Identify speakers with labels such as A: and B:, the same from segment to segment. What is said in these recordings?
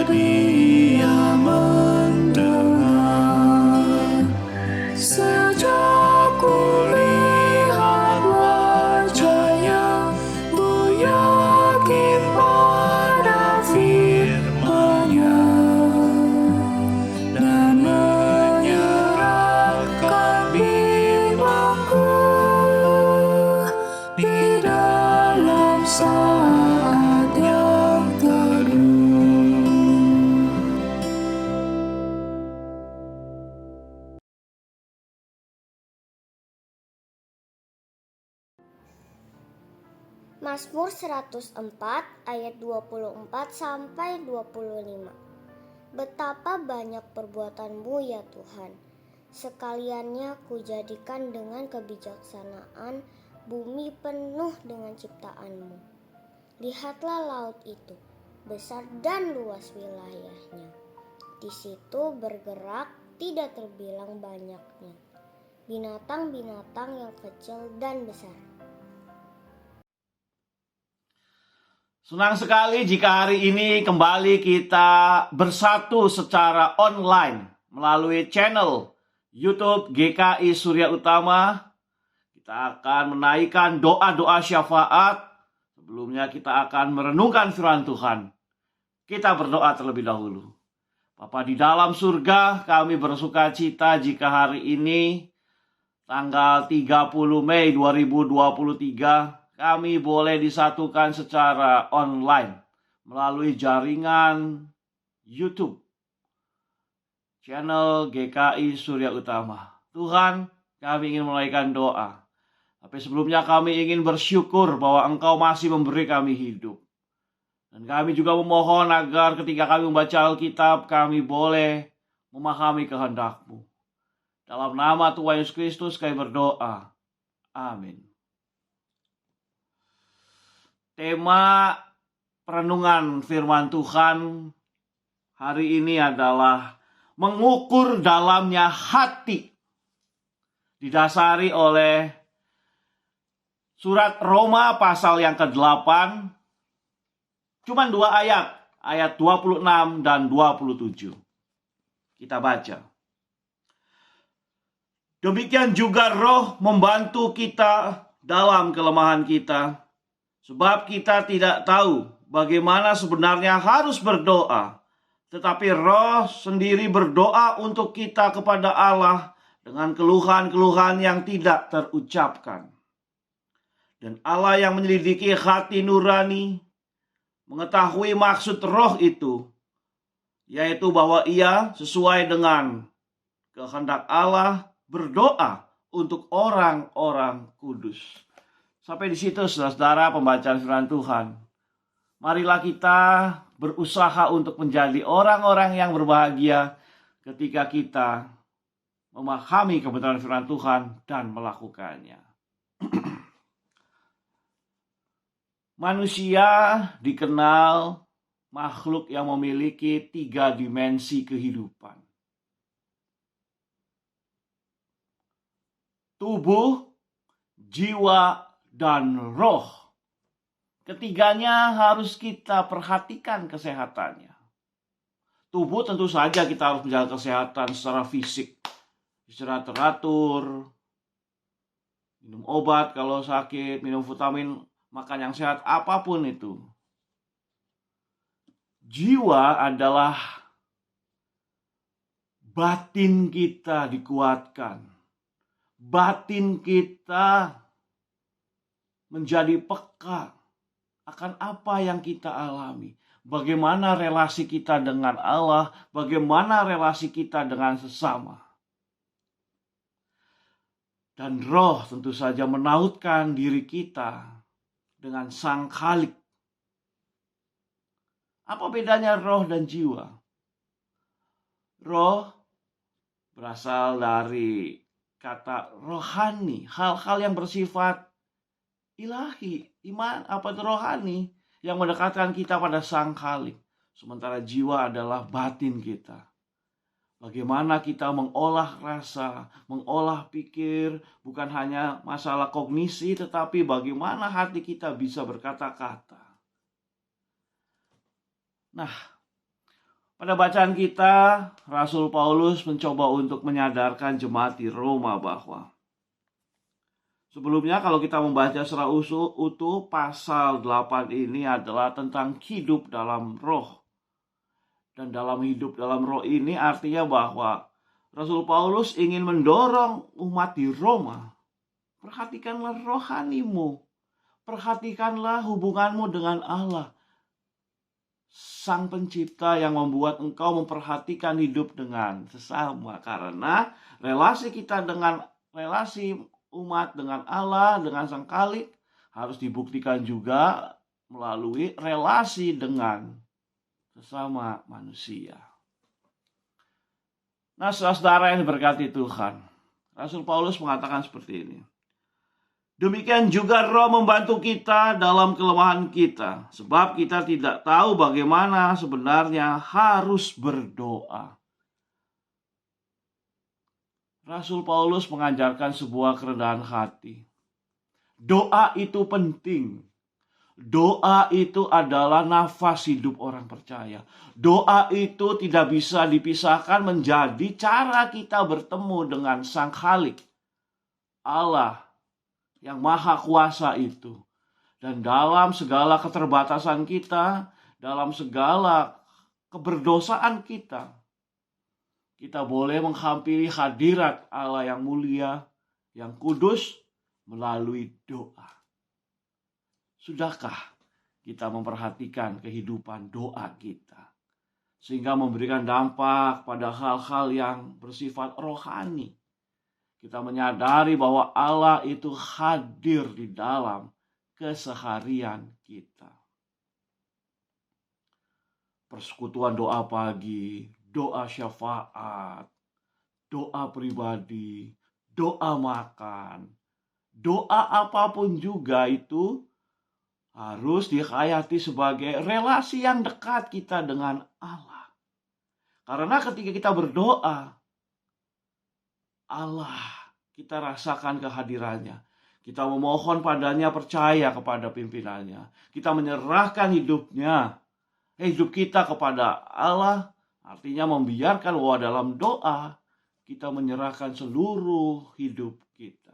A: sedia mendengar. Sejak kulihat wajahnya, ku yakin pada firman-Nya dan menyerahkan bimbangku di dalam saat yang teduh.
B: Mazmur 104 ayat 24 sampai 25. Betapa banyak perbuatan-Mu ya Tuhan. Sekaliannya kujadikan dengan kebijaksanaan, bumi penuh dengan ciptaan-Mu. Lihatlah laut itu, besar dan luas wilayahnya. Di situ bergerak tidak terbilang banyaknya binatang-binatang yang kecil dan besar.
C: Senang sekali jika hari ini kembali kita bersatu secara online melalui channel YouTube GKI Surya Utama. Kita akan menaikkan doa-doa syafaat. Sebelumnya kita akan merenungkan firman Tuhan. Kita berdoa terlebih dahulu. Bapa di dalam surga, kami bersuka cita jika hari ini tanggal 30 Mei 2023 kami boleh disatukan secara online melalui jaringan YouTube channel GKI Surya Utama. Tuhan, kami ingin menaikkan doa. Tapi sebelumnya kami ingin bersyukur bahwa Engkau masih memberi kami hidup. Dan kami juga memohon agar ketika kami membaca Alkitab, kami boleh memahami kehendak-Mu. Dalam nama Tuhan Yesus Kristus kami berdoa. Amin. Tema perenungan firman Tuhan hari ini adalah mengukur dalamnya hati. Didasari oleh surat Roma pasal yang ke-8. Cuma 2 ayat, ayat 26 dan 27. Kita baca. Demikian juga Roh membantu kita dalam kelemahan kita. Sebab kita tidak tahu bagaimana sebenarnya harus berdoa. Tetapi Roh sendiri berdoa untuk kita kepada Allah dengan keluhan-keluhan yang tidak terucapkan. Dan Allah yang menyelidiki hati nurani mengetahui maksud Roh itu, yaitu bahwa Ia sesuai dengan kehendak Allah berdoa untuk orang-orang kudus. Sampai di situ saudara-saudara pembacaan firman Tuhan. Marilah kita berusaha untuk menjadi orang-orang yang berbahagia ketika kita memahami kebenaran firman Tuhan dan melakukannya. Manusia dikenal makhluk yang memiliki 3 dimensi kehidupan. Tubuh, jiwa, dan roh. Ketiganya harus kita perhatikan kesehatannya. Tubuh tentu saja kita harus menjaga kesehatan secara fisik. Istirahat teratur, minum obat kalau sakit, minum vitamin, makan yang sehat, apapun itu. Jiwa adalah batin kita dikuatkan. Batin kita menjadi peka akan apa yang kita alami. Bagaimana relasi kita dengan Allah, bagaimana relasi kita dengan sesama. Dan roh tentu saja menautkan diri kita dengan Sang Khalik. Apa bedanya roh dan jiwa? Roh berasal dari kata rohani, hal-hal yang bersifat ilahi, iman, apa itu rohani yang mendekatkan kita pada Sang Khalik. Sementara jiwa adalah batin kita. Bagaimana kita mengolah rasa, mengolah pikir, bukan hanya masalah kognisi, tetapi bagaimana hati kita bisa berkata-kata. Nah, Pada bacaan kita, Rasul Paulus mencoba untuk menyadarkan jemaat di Roma bahwa sebelumnya kalau kita membaca secara utuh, pasal 8 ini adalah tentang hidup dalam roh. Dan dalam hidup dalam roh ini artinya bahwa Rasul Paulus ingin mendorong umat di Roma. Perhatikanlah rohanimu. Perhatikanlah hubunganmu dengan Allah. Sang pencipta yang membuat engkau memperhatikan hidup dengan sesama. Karena relasi kita dengan relasi umat dengan Allah, dengan Sang Khalik harus dibuktikan juga melalui relasi dengan sesama manusia. Nah, saudara yang diberkati Tuhan, Rasul Paulus mengatakan seperti ini. Demikian juga Roh membantu kita dalam kelemahan kita, sebab kita tidak tahu bagaimana sebenarnya harus berdoa. Rasul Paulus mengajarkan sebuah kerendahan hati. Doa itu penting. Doa itu adalah nafas hidup orang percaya. Doa itu tidak bisa dipisahkan menjadi cara kita bertemu dengan Sang Khalik, Allah yang maha kuasa itu. Dan dalam segala keterbatasan kita, dalam segala keberdosaan kita, kita boleh menghampiri hadirat Allah yang mulia, yang kudus melalui doa. Sudahkah kita memperhatikan kehidupan doa kita sehingga memberikan dampak pada hal-hal yang bersifat rohani? Kita menyadari bahwa Allah itu hadir di dalam keseharian kita. Persekutuan doa pagi, doa syafaat, doa pribadi, doa makan, doa apapun juga itu harus dihayati sebagai relasi yang dekat kita dengan Allah. Karena ketika kita berdoa, Allah, kita rasakan kehadirannya. Kita memohon padanya, percaya kepada pimpinannya. Kita menyerahkan hidup kita kepada Allah. Artinya membiarkan bahwa dalam doa kita menyerahkan seluruh hidup kita.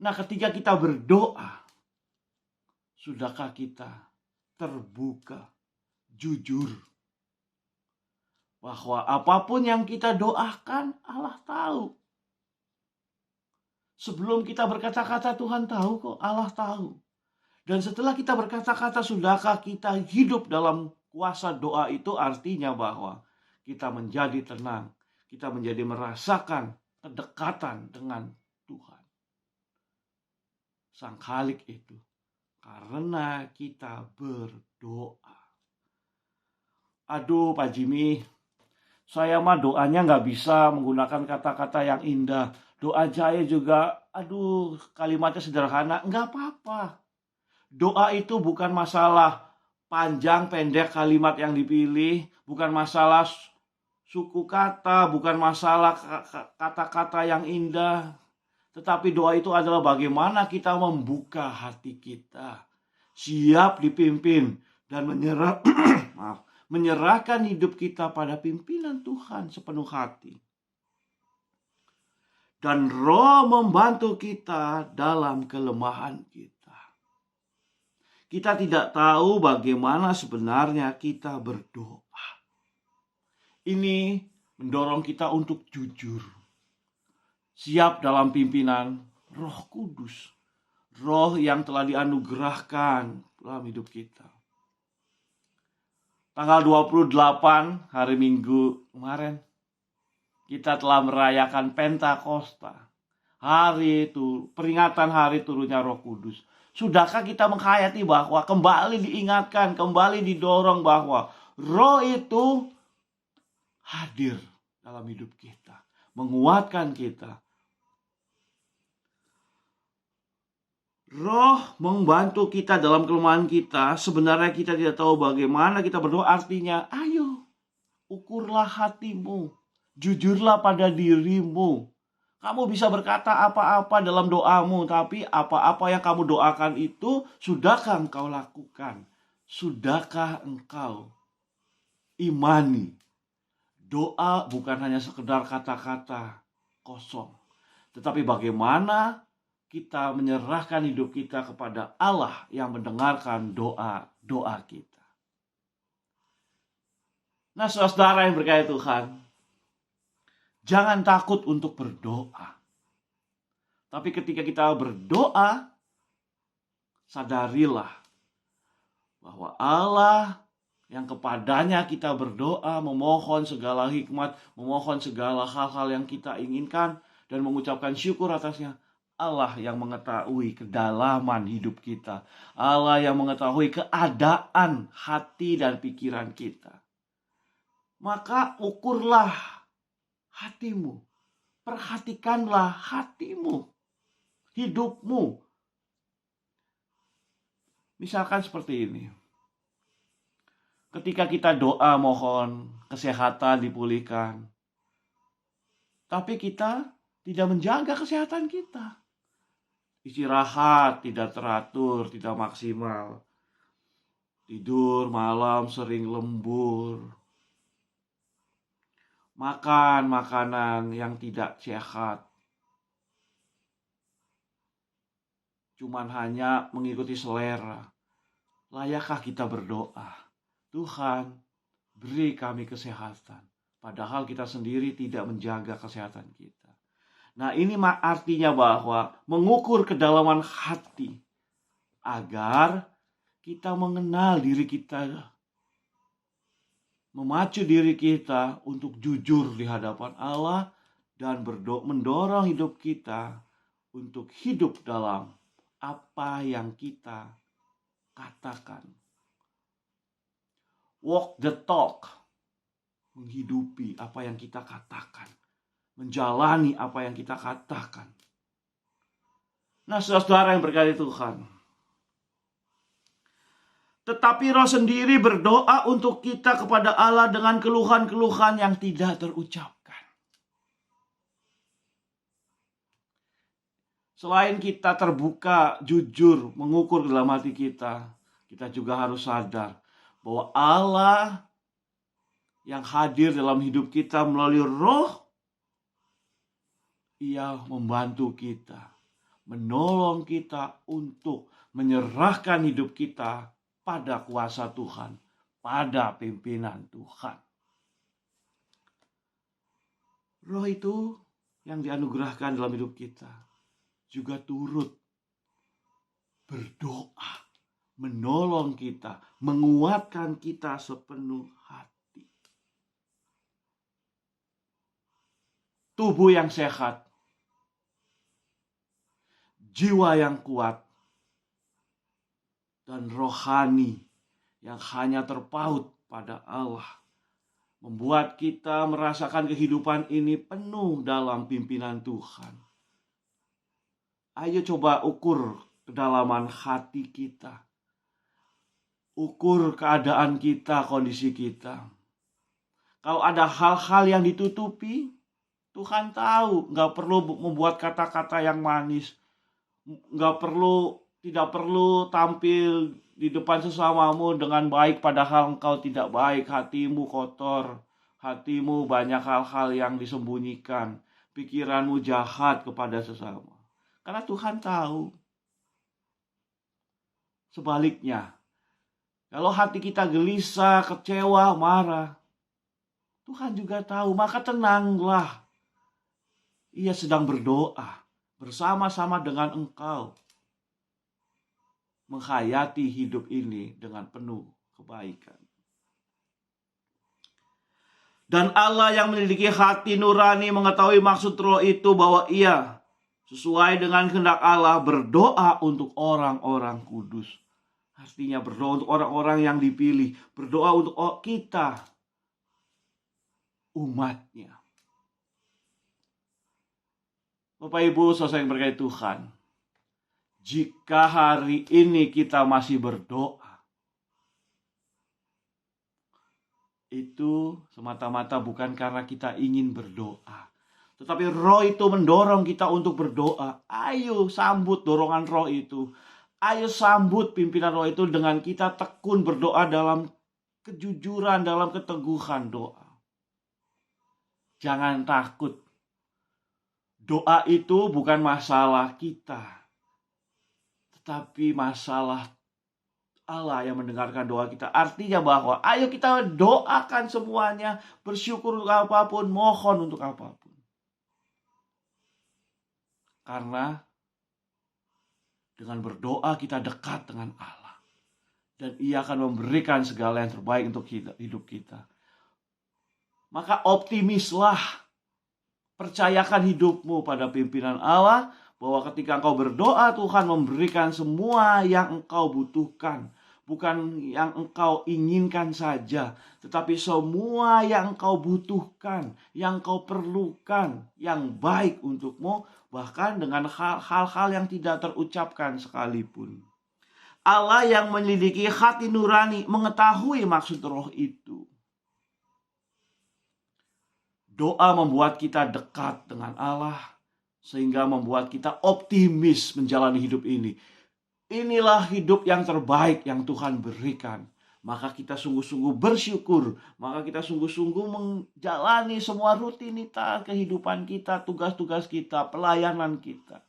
C: Nah, ketika kita berdoa, sudahkah kita terbuka, jujur, bahwa apapun yang kita doakan, Allah tahu. Sebelum kita berkata-kata, Tuhan tahu kok, Allah tahu. Dan setelah kita berkata-kata, sudahkah kita hidup dalam kuasa doa itu, artinya bahwa kita menjadi tenang, kita menjadi merasakan kedekatan dengan Tuhan. Sang Khalik itu, karena kita berdoa. Aduh Pak Jimmy, saya mah doanya gak bisa menggunakan kata-kata yang indah. Doa saya juga, kalimatnya sederhana. Gak apa-apa. Doa itu bukan masalah panjang pendek kalimat yang dipilih. Bukan masalah suku kata, bukan masalah kata-kata yang indah. Tetapi doa itu adalah bagaimana kita membuka hati kita. Siap dipimpin dan menyerahkan hidup kita pada pimpinan Tuhan sepenuh hati. Dan Roh membantu kita dalam kelemahan kita. Kita tidak tahu bagaimana sebenarnya kita berdoa. Ini mendorong kita untuk jujur. Siap dalam pimpinan Roh Kudus. Roh yang telah dianugerahkan dalam hidup kita. Tanggal 28 hari Minggu kemarin, kita telah merayakan Pentakosta. Hari itu, peringatan hari turunnya Roh Kudus. Sudahkah kita menghayati bahwa kembali diingatkan, kembali didorong bahwa Roh itu hadir dalam hidup kita. Menguatkan kita. Roh membantu kita dalam kelemahan kita. Sebenarnya kita tidak tahu bagaimana kita berdoa. Artinya, ayo, ukurlah hatimu. Jujurlah pada dirimu. Kamu bisa berkata apa-apa dalam doamu. Tapi apa-apa yang kamu doakan itu, sudahkah engkau lakukan? Sudahkah engkau imani. Doa bukan hanya sekedar kata-kata kosong, tetapi bagaimana kita menyerahkan hidup kita kepada Allah yang mendengarkan doa-doa kita. Nah, saudara yang berkata Tuhan, jangan takut untuk berdoa. Tapi ketika kita berdoa, sadarilah bahwa Allah yang kepadanya kita berdoa, memohon segala hikmat, memohon segala hal-hal yang kita inginkan, dan mengucapkan syukur atasnya. Allah yang mengetahui kedalaman hidup kita. Allah yang mengetahui keadaan hati dan pikiran kita. Maka ukurlah hatimu. Perhatikanlah hatimu. Hidupmu. Misalkan seperti ini. Ketika kita doa mohon kesehatan dipulihkan, tapi kita tidak menjaga kesehatan kita. Istirahat tidak teratur, tidak maksimal. Tidur malam sering lembur. Makan makanan yang tidak sehat. Cuman hanya mengikuti selera. Layakkah kita berdoa? Tuhan, beri kami kesehatan. Padahal kita sendiri tidak menjaga kesehatan kita. Nah, ini artinya bahwa mengukur kedalaman hati. Agar kita mengenal diri kita. Memacu diri kita untuk jujur di hadapan Allah. Dan mendorong hidup kita untuk hidup dalam apa yang kita katakan. Walk the talk. Menghidupi apa yang kita katakan. Menjalani apa yang kita katakan. Nah, saudara yang berkati Tuhan. Tetapi Roh sendiri berdoa untuk kita kepada Allah dengan keluhan-keluhan yang tidak terucapkan. Selain kita terbuka, jujur, mengukur dalam hati kita, kita juga harus sadar bahwa Allah yang hadir dalam hidup kita melalui Roh, Ia membantu kita, menolong kita untuk menyerahkan hidup kita pada kuasa Tuhan, pada pimpinan Tuhan. Roh itu yang dianugerahkan dalam hidup kita juga turut berdoa, menolong kita, menguatkan kita sepenuh hati. Tubuh yang sehat, jiwa yang kuat, dan rohani yang hanya terpaut pada Allah membuat kita merasakan kehidupan ini penuh dalam pimpinan Tuhan. Ayo coba ukur kedalaman hati kita. Ukur keadaan kita, kondisi kita. Kalau ada hal-hal yang ditutupi, Tuhan tahu. Gak perlu membuat kata-kata yang manis. Tidak perlu tampil di depan sesamamu dengan baik, padahal engkau tidak baik. Hatimu kotor. Hatimu banyak hal-hal yang disembunyikan. Pikiranmu jahat kepada sesama. Karena Tuhan tahu. Sebaliknya, kalau hati kita gelisah, kecewa, marah, Tuhan juga tahu. Maka tenanglah. Ia sedang berdoa bersama-sama dengan engkau. Menghayati hidup ini dengan penuh kebaikan. Dan Allah yang memiliki hati nurani mengetahui maksud Roh itu bahwa Ia sesuai dengan kehendak Allah berdoa untuk orang-orang kudus. Artinya berdoa untuk orang-orang yang dipilih. Berdoa untuk kita, umatnya. Bapak Ibu, saudara yang berkati Tuhan. Jika hari ini kita masih berdoa, itu semata-mata bukan karena kita ingin berdoa. Tetapi Roh itu mendorong kita untuk berdoa. Ayo sambut dorongan Roh itu. Ayo sambut pimpinan Roh itu dengan kita tekun berdoa dalam kejujuran, dalam keteguhan doa. Jangan takut. Doa itu bukan masalah kita, tetapi masalah Allah yang mendengarkan doa kita. Artinya bahwa ayo kita doakan semuanya, bersyukur untuk apapun, mohon untuk apapun. Karena dengan berdoa kita dekat dengan Allah. Dan Ia akan memberikan segala yang terbaik untuk hidup kita. Maka optimislah. Percayakan hidupmu pada pimpinan Allah, bahwa ketika engkau berdoa, Tuhan memberikan semua yang engkau butuhkan. Bukan yang engkau inginkan saja, tetapi semua yang engkau butuhkan, yang engkau perlukan, yang baik untukmu, bahkan dengan hal-hal yang tidak terucapkan sekalipun. Allah yang menyelidiki hati nurani mengetahui maksud roh itu. Doa membuat kita dekat dengan Allah, sehingga membuat kita optimis menjalani hidup ini. Inilah hidup yang terbaik yang Tuhan berikan. Maka kita sungguh-sungguh bersyukur. Maka kita sungguh-sungguh menjalani semua rutinitas kehidupan kita, tugas-tugas kita, pelayanan kita.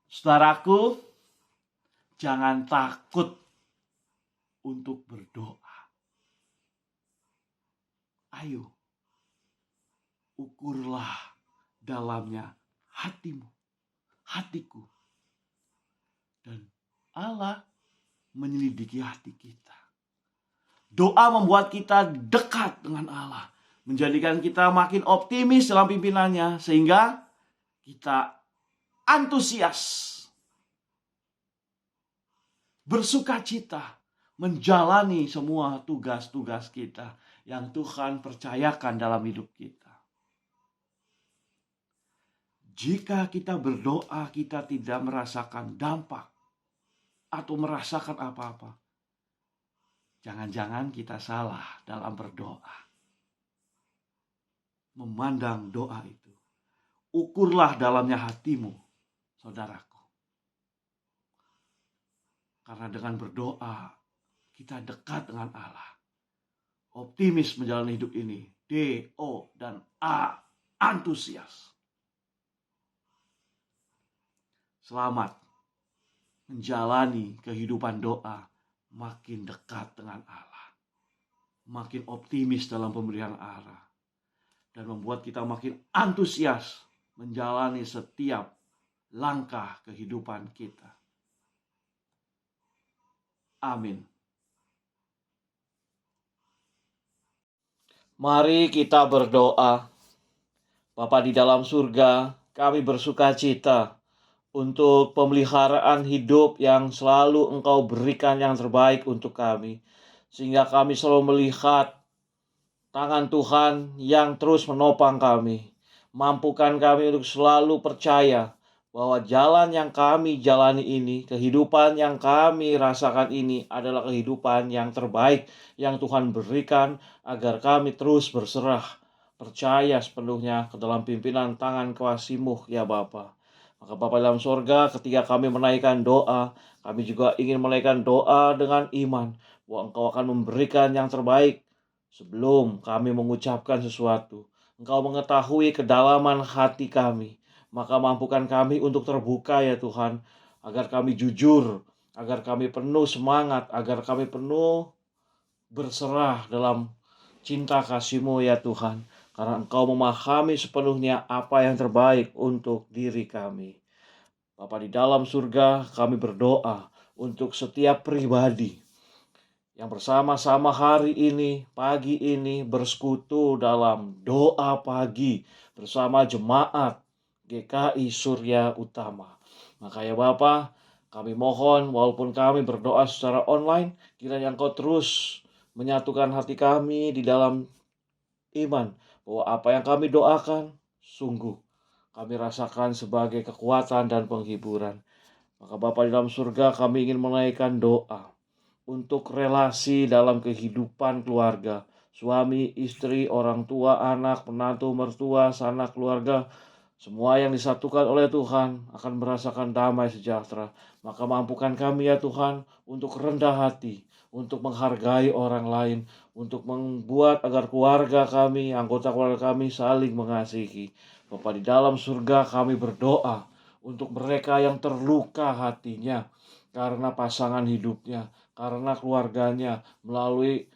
C: Saudaraku, jangan takut untuk berdoa. Ayo, ukurlah dalamnya hatimu, hatiku. Dan Allah menyelidiki hati kita. Doa membuat kita dekat dengan Allah. Menjadikan kita makin optimis dalam pimpinannya. Sehingga kita antusias. Bersukacita menjalani semua tugas-tugas kita yang Tuhan percayakan dalam hidup kita. Jika kita berdoa, kita tidak merasakan dampak atau merasakan apa-apa, jangan-jangan kita salah dalam berdoa. Memandang doa itu. Ukurlah dalamnya hatimu, saudaraku. Karena dengan berdoa, kita dekat dengan Allah. Optimis menjalani hidup ini. D, O, dan A. Antusias. Selamat menjalani kehidupan doa makin dekat dengan Allah. Makin optimis dalam pemberian arah. Dan membuat kita makin antusias menjalani setiap langkah kehidupan kita. Amin. Mari kita berdoa. Bapa di dalam surga, kami bersukacita untuk pemeliharaan hidup yang selalu Engkau berikan yang terbaik untuk kami. Sehingga kami selalu melihat tangan Tuhan yang terus menopang kami. Mampukan kami untuk selalu percaya bahwa jalan yang kami jalani ini, kehidupan yang kami rasakan ini adalah kehidupan yang terbaik yang Tuhan berikan agar kami terus berserah, percaya sepenuhnya ke dalam pimpinan tangan kuasa-Mu ya Bapa. Maka Bapa dalam sorga, ketika kami menaikkan doa, kami juga ingin menaikkan doa dengan iman bahwa Engkau akan memberikan yang terbaik sebelum kami mengucapkan sesuatu. Engkau mengetahui kedalaman hati kami. Maka mampukan kami untuk terbuka ya Tuhan, agar kami jujur, agar kami penuh semangat, agar kami penuh berserah dalam cinta kasih-Mu ya Tuhan. Karena Engkau memahami sepenuhnya apa yang terbaik untuk diri kami. Bapa di dalam surga, kami berdoa untuk setiap pribadi yang bersama-sama hari ini, pagi ini bersekutu dalam doa pagi bersama jemaat GKI Surya Utama. Maka ya Bapa, kami mohon walaupun kami berdoa secara online, kiranya Engkau terus menyatukan hati kami di dalam iman bahwa apa yang kami doakan sungguh kami rasakan sebagai kekuatan dan penghiburan. Maka Bapa di dalam surga, kami ingin menaikkan doa untuk relasi dalam kehidupan keluarga, suami, istri, orang tua, anak, menantu, mertua, sanak keluarga. Semua yang disatukan oleh Tuhan akan merasakan damai sejahtera. Maka mampukan kami ya Tuhan untuk rendah hati, untuk menghargai orang lain, untuk membuat agar keluarga kami, anggota keluarga kami saling mengasihi. Bapa di dalam surga, kami berdoa untuk mereka yang terluka hatinya karena pasangan hidupnya, karena keluarganya, melalui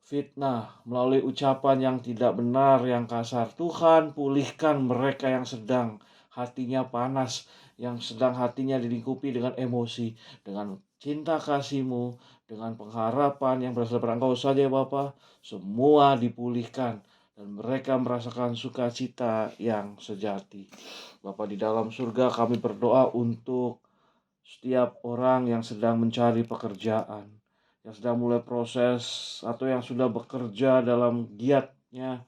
C: fitnah, melalui ucapan yang tidak benar, yang kasar. Tuhan, pulihkan mereka yang sedang hatinya panas, yang sedang hatinya dilingkupi dengan emosi, dengan cinta kasih-Mu, dengan pengharapan yang berasal dari Engkau saja Bapa. Semua dipulihkan dan mereka merasakan sukacita yang sejati. Bapa di dalam surga, kami berdoa untuk setiap orang yang sedang mencari pekerjaan, yang sedang mulai proses atau yang sudah bekerja dalam giatnya,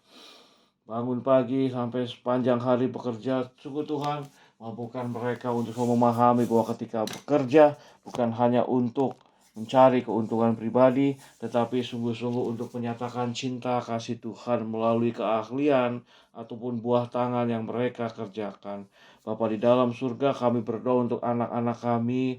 C: bangun pagi sampai sepanjang hari bekerja. Sungguh Tuhan, mampukan mereka untuk memahami bahwa ketika bekerja bukan hanya untuk mencari keuntungan pribadi, tetapi sungguh-sungguh untuk menyatakan cinta kasih Tuhan melalui keahlian ataupun buah tangan yang mereka kerjakan. Bapa di dalam surga, kami berdoa untuk anak-anak kami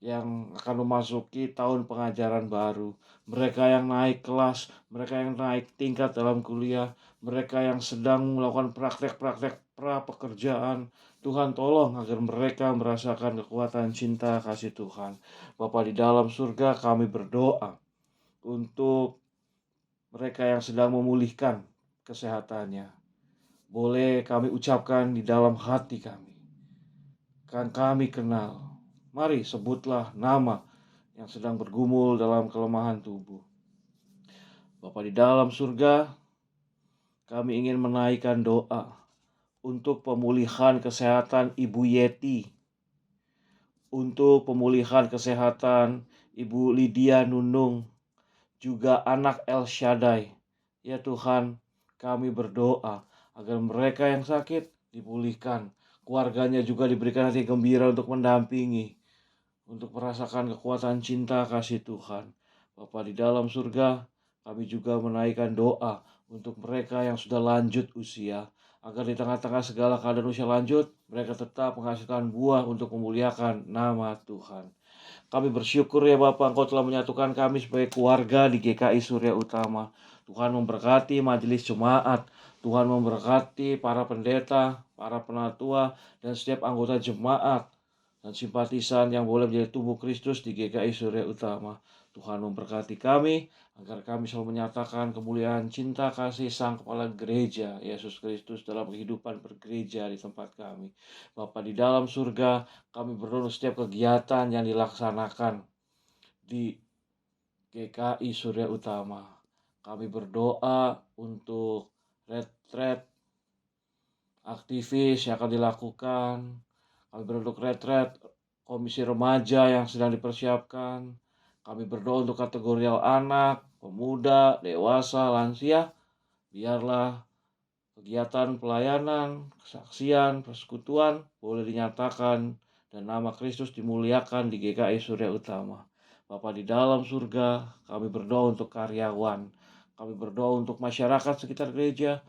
C: yang akan memasuki tahun pengajaran baru. Mereka yang naik kelas, mereka yang naik tingkat dalam kuliah, mereka yang sedang melakukan praktek-praktek pra-pekerjaan. Tuhan tolong agar mereka merasakan kekuatan cinta kasih Tuhan. Bapa di dalam surga, kami berdoa untuk mereka yang sedang memulihkan kesehatannya. Boleh kami ucapkan di dalam hati kami, kan kami kenal. Mari sebutlah nama yang sedang bergumul dalam kelemahan tubuh. Bapa di dalam surga, kami ingin menaikkan doa untuk pemulihan kesehatan Ibu Yeti, untuk pemulihan kesehatan Ibu Lydia Nunung, juga anak El Shaddai. Ya Tuhan, kami berdoa agar mereka yang sakit dipulihkan, keluarganya juga diberikan hati gembira untuk mendampingi, untuk merasakan kekuatan cinta kasih Tuhan. Bapa di dalam surga, kami juga menaikkan doa untuk mereka yang sudah lanjut usia, agar di tengah-tengah segala keadaan usia lanjut, mereka tetap menghasilkan buah untuk memuliakan nama Tuhan. Kami bersyukur ya Bapak, Engkau telah menyatukan kami sebagai keluarga di GKI Surya Utama. Tuhan memberkati majelis jemaat, Tuhan memberkati para pendeta, para penatua, dan setiap anggota jemaat dan simpatisan yang boleh menjadi tubuh Kristus di GKI Surya Utama. Tuhan memberkati kami, agar kami selalu menyatakan kemuliaan cinta kasih Sang Kepala Gereja, Yesus Kristus, dalam kehidupan bergereja di tempat kami. Bapa di dalam surga, kami berdoa setiap kegiatan yang dilaksanakan di GKI Surya Utama. Kami berdoa untuk retret aktivis yang akan dilakukan. Kami berdoa untuk retret komisi remaja yang sedang dipersiapkan. Kami berdoa untuk kategorial anak, pemuda, dewasa, lansia. Biarlah kegiatan pelayanan, kesaksian, persekutuan boleh dinyatakan dan nama Kristus dimuliakan di GKI Surya Utama. Bapa di dalam surga, kami berdoa untuk karyawan. Kami berdoa untuk masyarakat sekitar gereja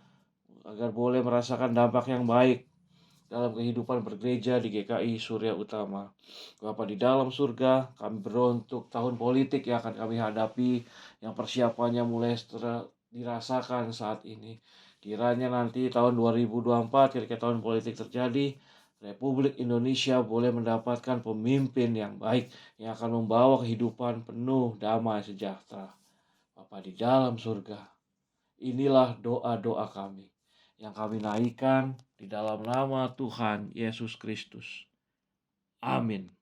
C: agar boleh merasakan dampak yang baik dalam kehidupan bergereja di GKI Surya Utama. Bapa di dalam surga, kami berdoa untuk tahun politik yang akan kami hadapi, yang persiapannya mulai dirasakan saat ini. Kiranya nanti tahun 2024 ketika tahun politik terjadi, Republik Indonesia boleh mendapatkan pemimpin yang baik, yang akan membawa kehidupan penuh damai sejahtera. Bapa di dalam surga, inilah doa-doa kami yang kami naikkan di dalam nama Tuhan Yesus Kristus. Amin.